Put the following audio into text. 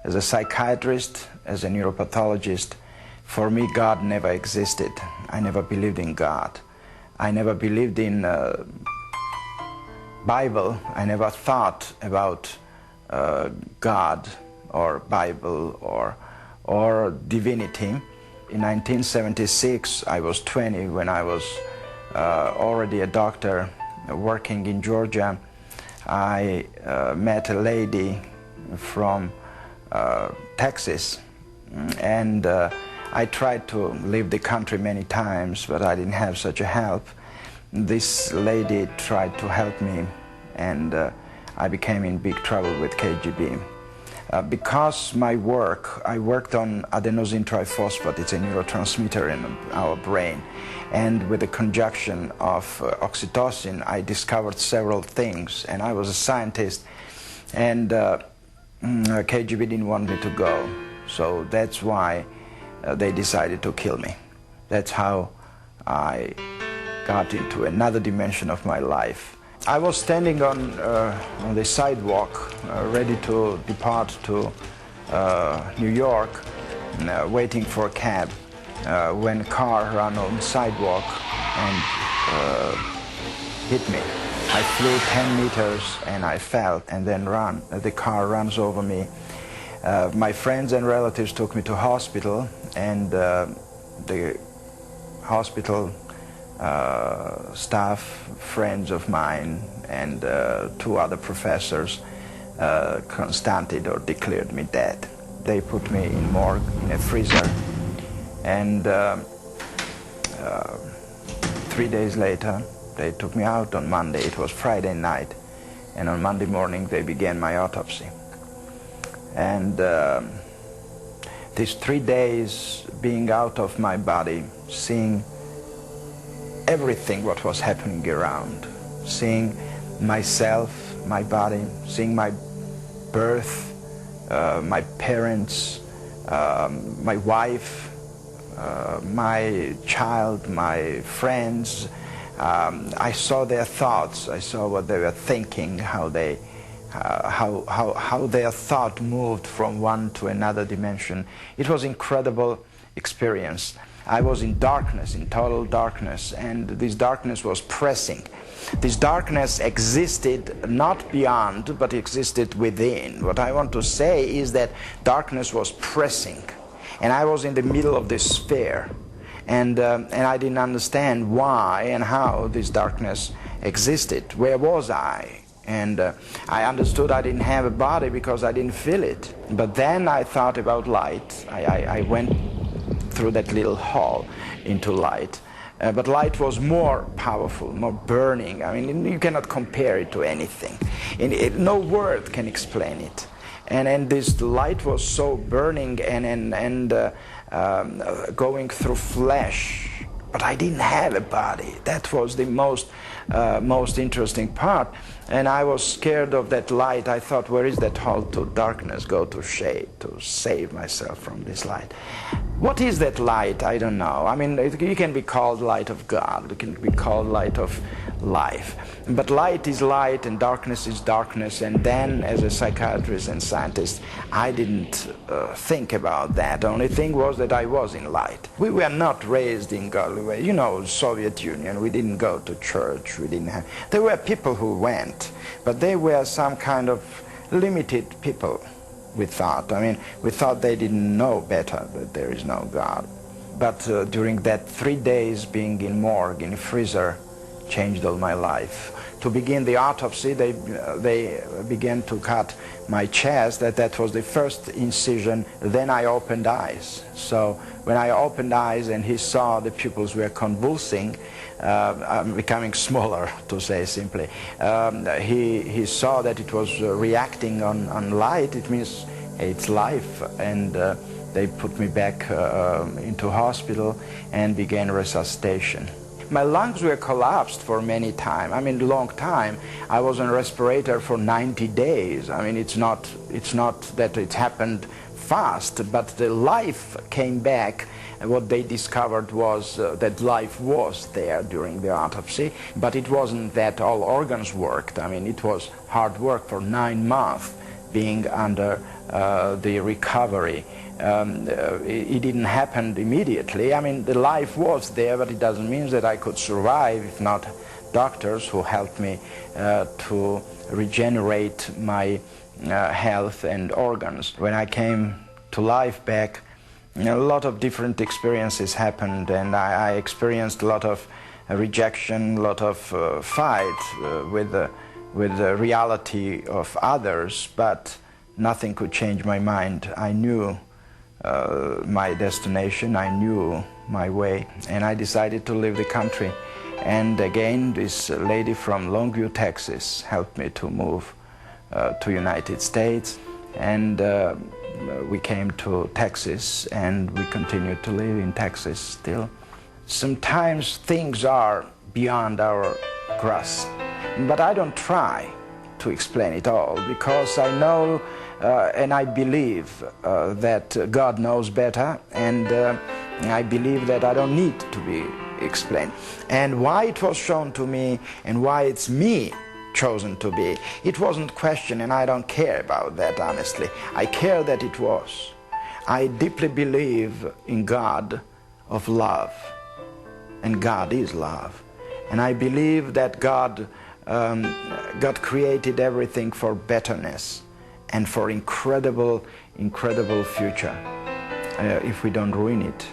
As a psychiatrist, as a neuropathologist, for me God never existed. I never believed in God. I never believed in Bible. I never thought about God or Bible or divinity. In 1976, I was 20 when I was already a doctor working in Georgia. I met a lady from Texas, and I tried to leave the country many times, but I didn't have such a help. This lady tried to help me, and I became in big trouble with KGB. Because my work, I worked on adenosine triphosphate. It's a neurotransmitter in our brain. And with the conjunction of oxytocin, I discovered several things. And I was a scientist, and KGB didn't want me to go. So that's why they decided to kill me. That's how I got into another dimension of my life. I was standing on the sidewalk, ready to depart to New York, waiting for a cab, when a car ran on the sidewalk and hit me. I flew 10 meters and I fell and then ran. The car runs over me. My friends and relatives took me to hospital, and the hospital staff, friends of mine, and 2 other professors constated or declared me dead. They put me in morgue, in a freezer, and 3 days later they took me out on Monday. It was Friday night, and on Monday morning they began my autopsy. And these 3 days being out of my body, seeing everything what was happening around, seeing myself, my body, seeing my birth, my parents, my wife, my child, my friends. I saw their thoughts. I saw what they were thinking, how their thought moved from one to another dimension. It was an incredible experience. I was in darkness, in total darkness, and this darkness was pressing. This darkness existed not beyond, but existed within. What I want to say is that darkness was pressing, and I was in the middle of this sphere, and I didn't understand why and how this darkness existed. Where was I? And I understood I didn't have a body because I didn't feel it. But then I thought about light. I went through that little hall into light. But light was more powerful, more burning. I mean, you cannot compare it to anything. No word can explain it. And this light was so burning and going through flesh. But I didn't have a body. That was the most interesting part. And I was scared of that light. I thought, where is that hall to darkness? Go to shade to save myself from this light. What is that light? I don't know. I mean, it can be called light of God. It can be called light of life. But light is light and darkness is darkness. And then, as a psychiatrist and scientist, I didn't think about that. The only thing was that I was in light. We were not raised in godly way. You know, Soviet Union, we didn't go to church. We didn't have... There were people who went, but they were some kind of limited people. We thought. I mean, we thought they didn't know better, that there is no God. But during that 3 days being in morgue, in a freezer, changed all my life. To begin the autopsy, they began to cut my chest. That was the first incision. Then I opened eyes. So when I opened eyes and he saw the pupils were convulsing, becoming smaller, to say simply, he saw that it was reacting on light. It means it's life. And they put me back into hospital and began resuscitation. My lungs were collapsed for many time. I mean, long time. I was on respirator for 90 days. I mean, it's not that it happened fast, but the life came back. And what they discovered was that life was there during the autopsy, but it wasn't that all organs worked. I mean, it was hard work for 9 months being under the recovery. It didn't happen immediately. I mean, the life was there, but it doesn't mean that I could survive if not doctors who helped me to regenerate my health and organs. When I came to life back, a lot of different experiences happened, and I experienced a lot of rejection, a lot of fight with the reality of others, but nothing could change my mind. I knew my destination, I knew my way, and I decided to leave the country. And again, this lady from Longview, Texas, helped me to move to United States, and we came to Texas, and we continue to live in Texas still. Sometimes things are beyond our grasp, but I don't try to explain it all, because I know and I believe that God knows better, and I believe that I don't need to be explained. And why it was shown to me, and why it's me chosen to be, it wasn't questioned, and I don't care about that, honestly. I care that it was. I deeply believe in God of love, and God is love. And I believe that God created everything for betterness and for incredible future if we don't ruin it.